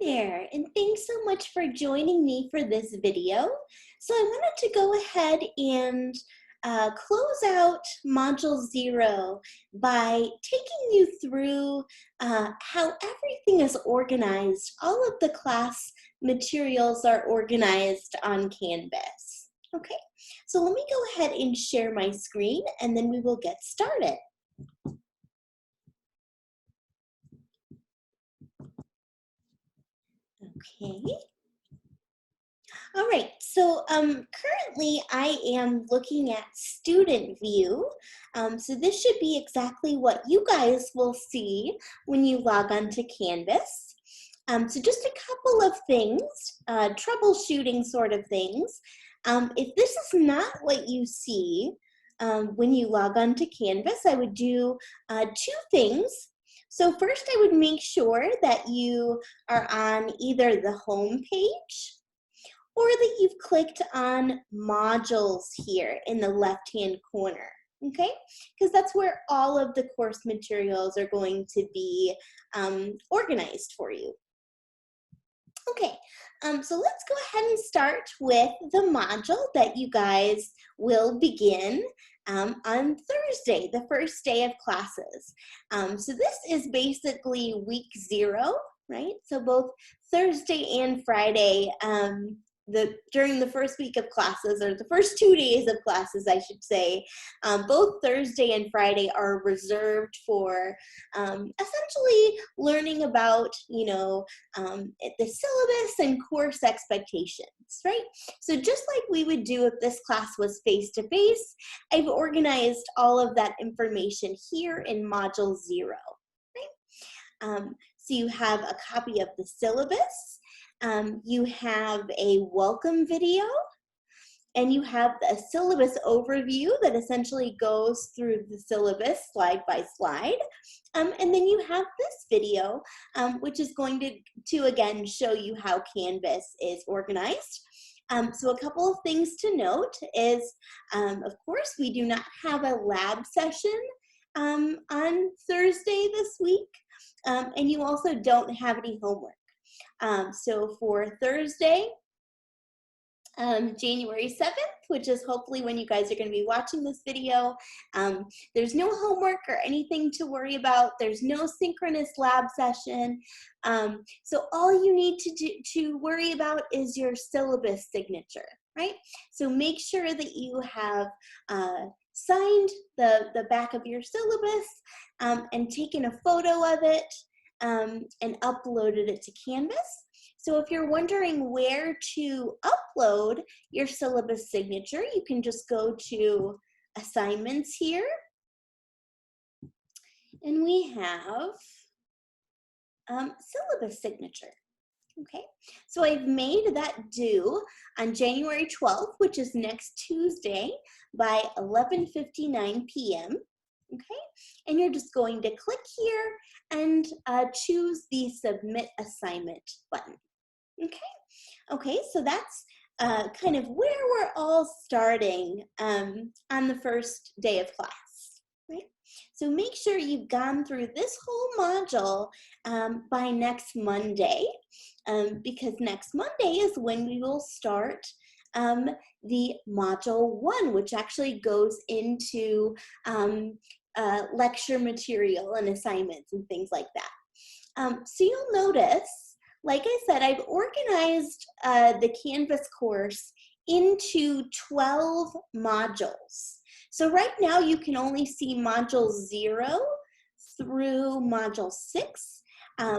there, and thanks so much for joining me for this video. So I wanted to go ahead and close out Module 0 by taking you through how everything is organized. All of the class materials are organized on Canvas. Okay, so let me go ahead and share my screen, and then we will get started. Okay. All right, so currently I am looking at student view. So this should be exactly what you guys will see when you log on to Canvas. So just a couple of things, troubleshooting sort of things. If this is not what you see when you log on to Canvas, I would do two things. So first I would make sure that you are on either the home page or that you've clicked on modules here in the left-hand corner, okay? Because that's where all of the course materials are going to be organized for you. Okay, so let's go ahead and start with the module that you guys will begin on Thursday, the first day of classes. So this is basically week 0, right? So both Thursday and Friday, during the first week of classes, or the first 2 days of classes, I should say, both Thursday and Friday are reserved for essentially learning about, the syllabus and course expectations, right? So just like we would do if this class was face-to-face, I've organized all of that information here in Module 0, right? So you have a copy of the syllabus. You have a welcome video, and you have a syllabus overview that essentially goes through the syllabus slide by slide. And then you have this video, which is going to again show you how Canvas is organized. So a couple of things to note is, of course, we do not have a lab session on Thursday this week, and you also don't have any homework. So for Thursday, January 7th, which is hopefully when you guys are going to be watching this video, there's no homework or anything to worry about. There's no synchronous lab session. So all you need to worry about is your syllabus signature, right? So make sure that you have signed the back of your syllabus and taken a photo of it and uploaded it to Canvas. So if you're wondering where to upload your syllabus signature, you can just go to assignments here. And we have syllabus signature. Okay, so I've made that due on January 12th, which is next Tuesday by 11:59 p.m. Okay, and you're just going to click here and choose the Submit Assignment button. Okay, so that's kind of where we're all starting on the first day of class, right? So make sure you've gone through this whole module by next Monday, because next Monday is when we will start the Module 1, which actually goes into lecture material and assignments and things like that. So you'll notice, like I said, I've organized the Canvas course into 12 modules. So right now you can only see Module 0 through Module 6,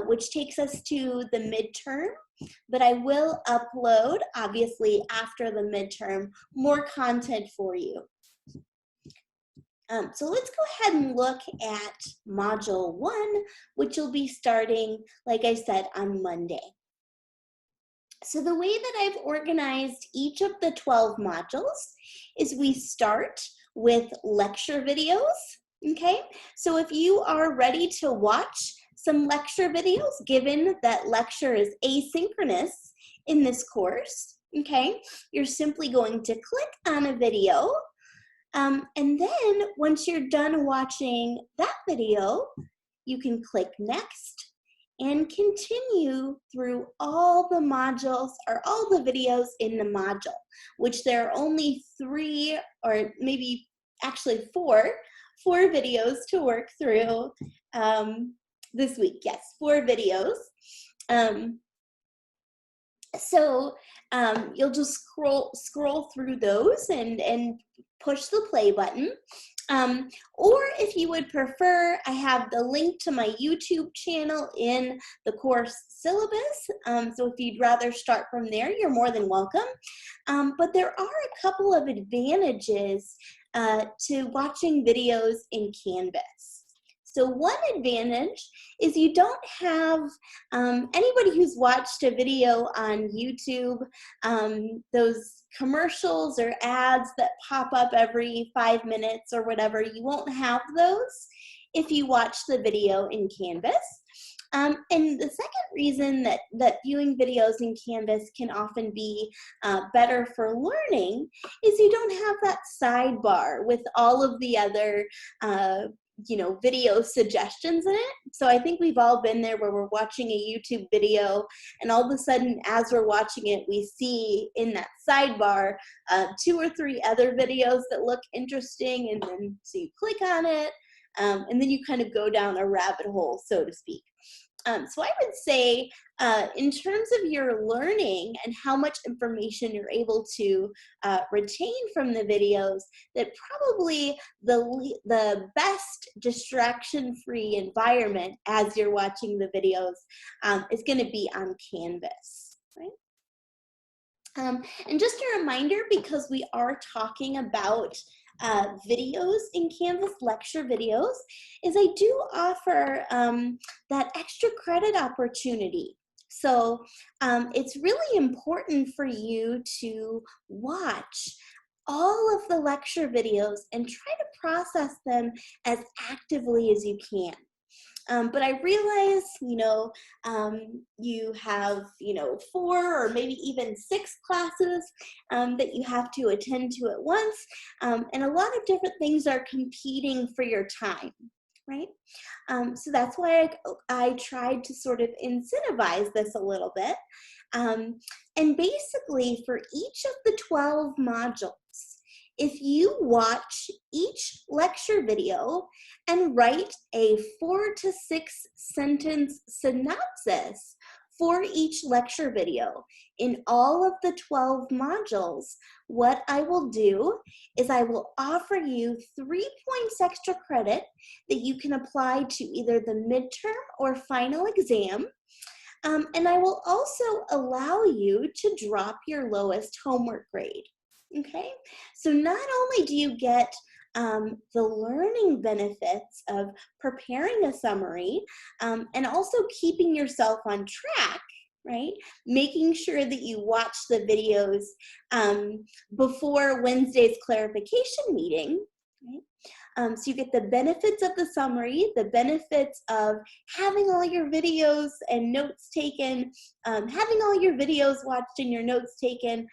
which takes us to the midterm, but I will upload, obviously, after the midterm, more content for you. So let's go ahead and look at Module 1, which will be starting, like I said, on Monday. So the way that I've organized each of the 12 modules is we start with lecture videos, okay? So if you are ready to watch some lecture videos, given that lecture is asynchronous in this course, okay, you're simply going to click on a video. And then once you're done watching that video, you can click next, and continue through all the modules or all the videos in the module, which there are only 3 or maybe actually 4 videos to work through this week. Yes, 4 videos. So you'll just scroll through those and push the play button. Or if you would prefer, I have the link to my YouTube channel in the course syllabus. So if you'd rather start from there, you're more than welcome. But there are a couple of advantages to watching videos in Canvas. So one advantage is you don't have anybody who's watched a video on YouTube, those commercials or ads that pop up every 5 minutes or whatever, you won't have those if you watch the video in Canvas. And the second reason that viewing videos in Canvas can often be better for learning is you don't have that sidebar with all of the other video suggestions in it. So I think we've all been there where we're watching a YouTube video and all of a sudden as we're watching it, we see in that sidebar 2 or 3 other videos that look interesting, and then so you click on it and then you kind of go down a rabbit hole, so to speak. So I would say in terms of your learning and how much information you're able to retain from the videos, that probably the best distraction-free environment as you're watching the videos is going to be on Canvas, right? And just a reminder, because we are talking about videos in Canvas, lecture videos, is I do offer that extra credit opportunity. So it's really important for you to watch all of the lecture videos and try to process them as actively as you can. But I realize, you have, 4 or maybe even 6 classes that you have to attend to at once. And a lot of different things are competing for your time, right? So that's why I tried to sort of incentivize this a little bit. And basically for each of the 12 modules, if you watch each lecture video and write a 4 to 6 sentence synopsis for each lecture video in all of the 12 modules, what I will do is I will offer you 3 points extra credit that you can apply to either the midterm or final exam. And I will also allow you to drop your lowest homework grade. Okay, so not only do you get the learning benefits of preparing a summary and also keeping yourself on track, right? Making sure that you watch the videos before Wednesday's clarification meeting, right? So you get the benefits of the summary, the benefits of having all your videos and notes taken, having all your videos watched and your notes taken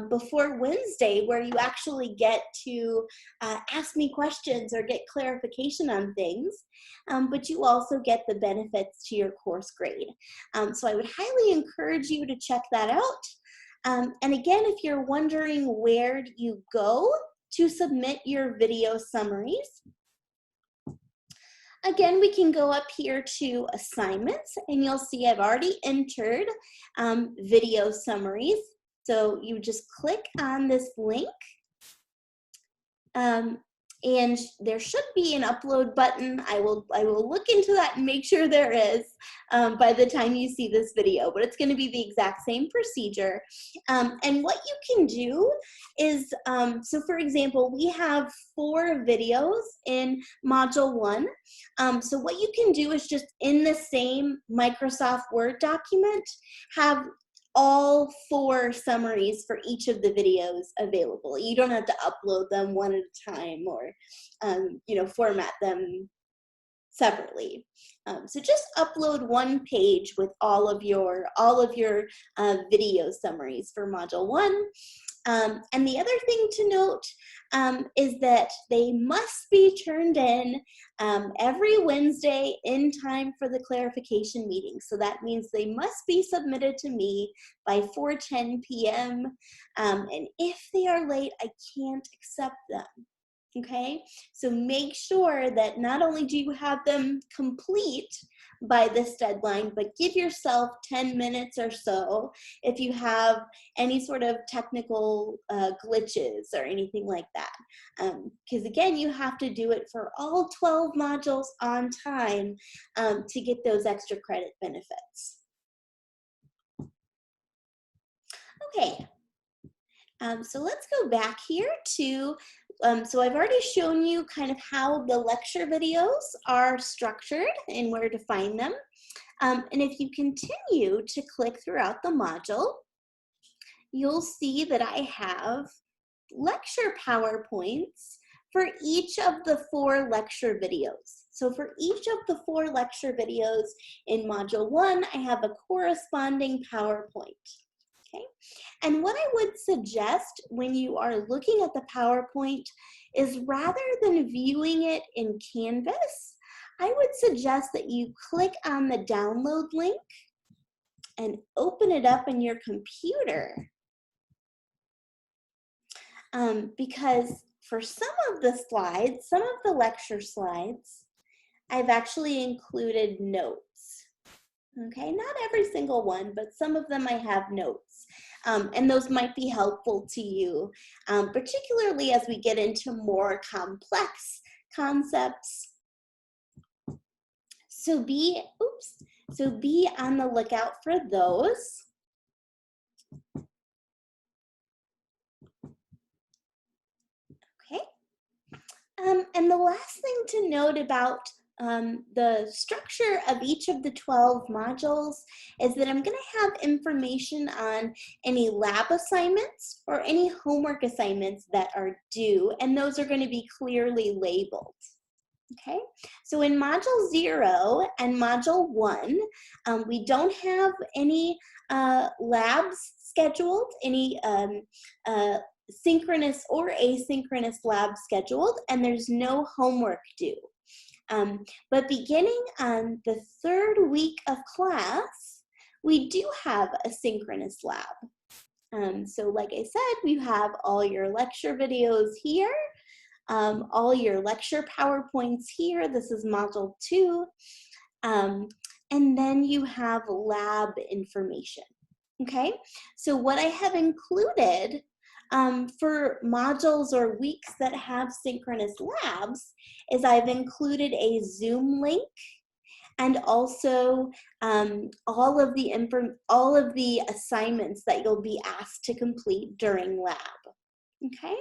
before Wednesday, where you actually get to ask me questions or get clarification on things, but you also get the benefits to your course grade. So I would highly encourage you to check that out. And again, if you're wondering where you go to submit your video summaries, again, we can go up here to assignments, and you'll see I've already entered video summaries. So you just click on this link, and there should be an upload button. I will look into that and make sure there is by the time you see this video, but it's going to be the exact same procedure. And what you can do is, so for example, we have 4 videos in Module 1. So what you can do is just in the same Microsoft Word document, have all 4 summaries for each of the videos available. You don't have to upload them one at a time or, format them separately. So just upload 1 page with all of your video summaries for Module 1. And the other thing to note is that they must be turned in every Wednesday in time for the clarification meeting. So that means they must be submitted to me by 4:10 p.m. And if they are late, I can't accept them. Okay, so make sure that not only do you have them complete by this deadline, but give yourself 10 minutes or so if you have any sort of technical glitches or anything like that. Because again, you have to do it for all 12 modules on time to get those extra credit benefits. Okay, so let's go back here to so I've already shown you kind of how the lecture videos are structured and where to find them. And if you continue to click throughout the module, you'll see that I have lecture PowerPoints for each of the 4 lecture videos. So for each of the 4 lecture videos in Module 1, I have a corresponding PowerPoint. Okay, and what I would suggest when you are looking at the PowerPoint is rather than viewing it in Canvas, I would suggest that you click on the download link and open it up in your computer. Because for some of the slides, some of the lecture slides, I've actually included notes. Okay, not every single one, but some of them I have notes. And those might be helpful to you, particularly as we get into more complex concepts. So be on the lookout for those. Okay. And the last thing to note about the structure of each of the 12 modules is that I'm going to have information on any lab assignments or any homework assignments that are due, and those are going to be clearly labeled. Okay, so in Module 0 and Module 1, we don't have any labs scheduled, any synchronous or asynchronous labs scheduled, and there's no homework due. But beginning on the 3rd week of class, we do have a synchronous lab. So like I said, we have all your lecture videos here, all your lecture PowerPoints here. This is Module 2. And then you have lab information. Okay, so what I have included for modules or weeks that have synchronous labs is I've included a Zoom link and also all of the assignments that you'll be asked to complete during lab. Okay,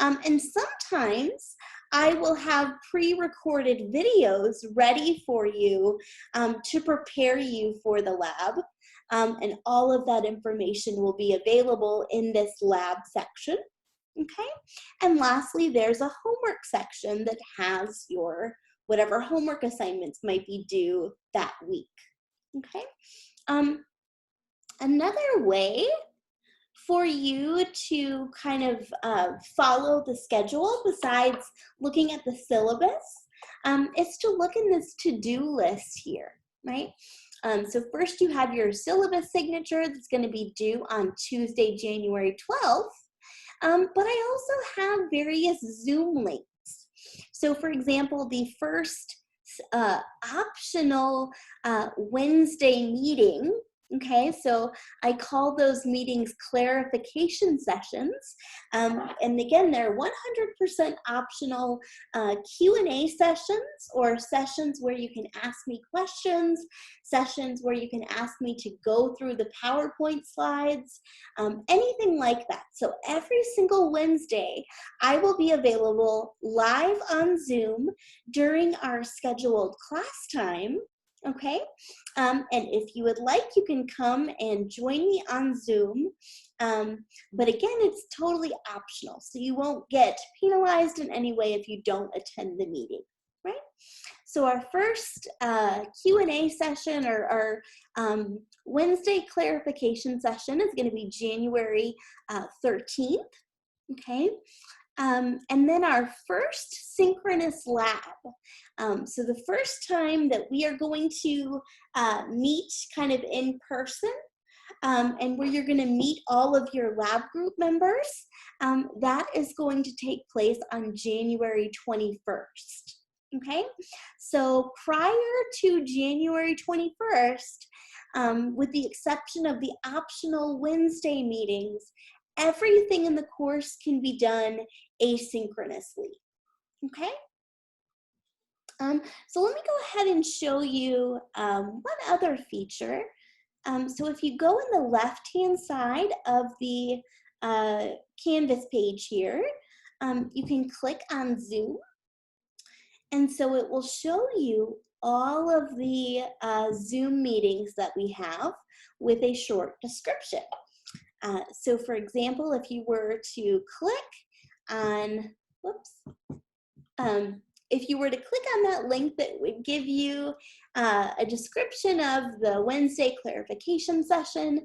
and sometimes I will have pre-recorded videos ready for you to prepare you for the lab. And all of that information will be available in this lab section, okay? And lastly, there's a homework section that has your whatever homework assignments might be due that week, okay? Another way for you to kind of follow the schedule besides looking at the syllabus is to look in this to-do list here, right? So first you have your syllabus signature that's going to be due on Tuesday, January 12th. But I also have various Zoom links. So for example, the first optional Wednesday meeting, okay, so I call those meetings clarification sessions. And again, they're 100% optional Q&A sessions or sessions where you can ask me questions, sessions where you can ask me to go through the PowerPoint slides, anything like that. So every single Wednesday, I will be available live on Zoom during our scheduled class time. Okay, and if you would like, you can come and join me on Zoom. But again, it's totally optional, so you won't get penalized in any way if you don't attend the meeting, right? So our first Q&A session or Wednesday clarification session is going to be January 13th, okay? And then our first synchronous lab. So the first time that we are going to meet kind of in person, and where you're going to meet all of your lab group members, that is going to take place on January 21st. Okay, so prior to January 21st, with the exception of the optional Wednesday meetings, everything in the course can be done asynchronously. Okay. So let me go ahead and show you one other feature. So if you go in the left-hand side of the Canvas page here, you can click on Zoom. And so it will show you all of the Zoom meetings that we have with a short description. So for example, if you were to click on, if you were to click on that link that would give you a description of the Wednesday clarification session,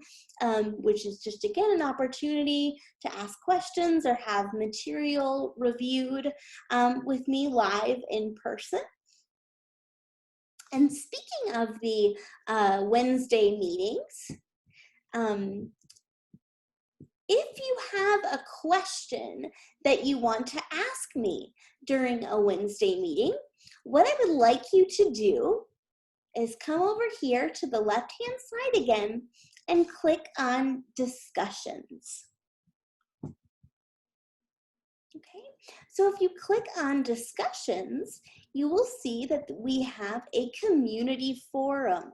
which is just, again, an opportunity to ask questions or have material reviewed with me live in person. And speaking of the Wednesday meetings, if you have a question that you want to ask me during a Wednesday meeting, what I would like you to do is come over here to the left-hand side again and click on Discussions. Okay, so if you click on Discussions, you will see that we have a community forum,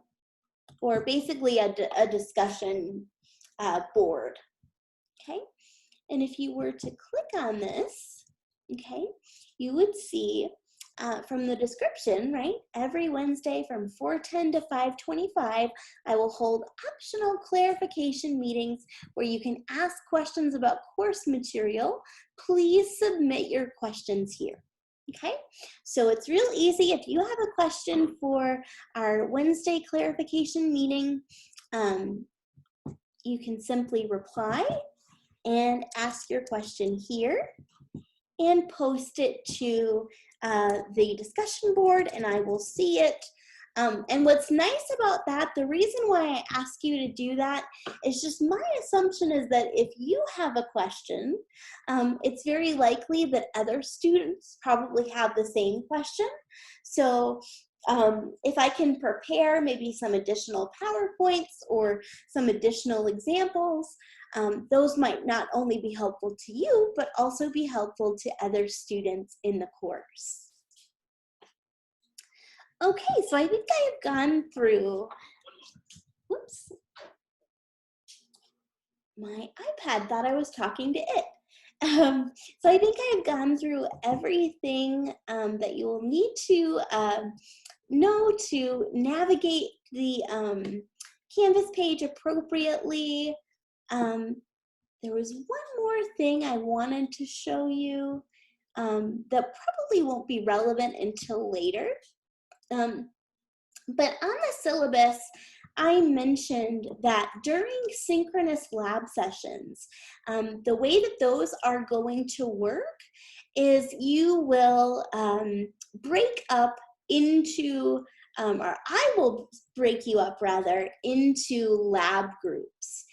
or basically a discussion board. Okay, and if you were to click on this, okay, you would see from the description, right, every Wednesday from 4:10 to 5:25, I will hold optional clarification meetings where you can ask questions about course material. Please submit your questions here. Okay, so it's real easy. If you have a question for our Wednesday clarification meeting, you can simply reply and ask your question here and post it to the discussion board, and I will see it. And what's nice about that, the reason why I ask you to do that is just my assumption is that if you have a question, it's very likely that other students probably have the same question. So if I can prepare maybe some additional PowerPoints or some additional examples, those might not only be helpful to you, but also be helpful to other students in the course. Okay, so I think I have gone through, whoops, my iPad thought I was talking to it. So I think I've gone through everything that you will need to know to navigate the Canvas page appropriately. There was one more thing I wanted to show you that probably won't be relevant until later. But on the syllabus, I mentioned that during synchronous lab sessions, the way that those are going to work is you will break up into, or I will break you up rather, into lab groups.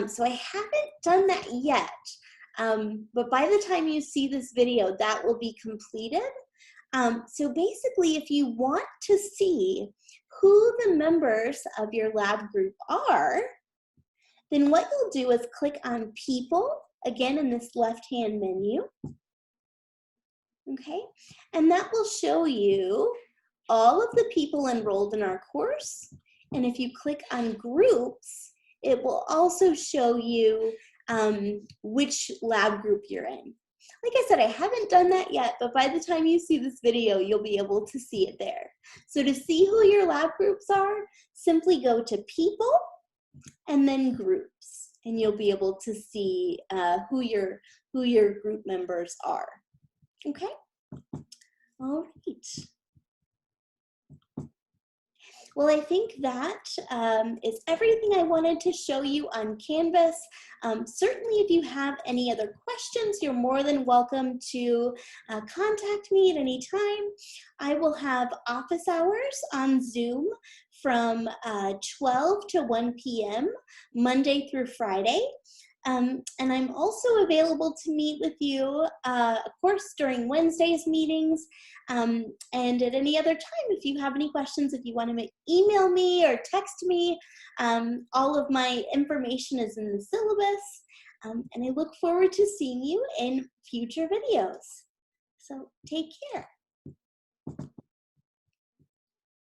So I haven't done that yet, but by the time you see this video, that will be completed. So basically, if you want to see who the members of your lab group are, then what you'll do is click on People, again in this left-hand menu, okay? And that will show you all of the people enrolled in our course. And if you click on Groups, it will also show you which lab group you're in. Like I said, I haven't done that yet, but by the time you see this video, you'll be able to see it there. So to see who your lab groups are, simply go to People and then Groups, and you'll be able to see who your group members are. Okay? All right. Well, I think that is everything I wanted to show you on Canvas. Certainly, if you have any other questions, you're more than welcome to contact me at any time. I will have office hours on Zoom from 12 to 1 p.m. Monday through Friday. And I'm also available to meet with you, of course, during Wednesday's meetings, and at any other time. If you have any questions, if you want to email me or text me, all of my information is in the syllabus, and I look forward to seeing you in future videos. So take care.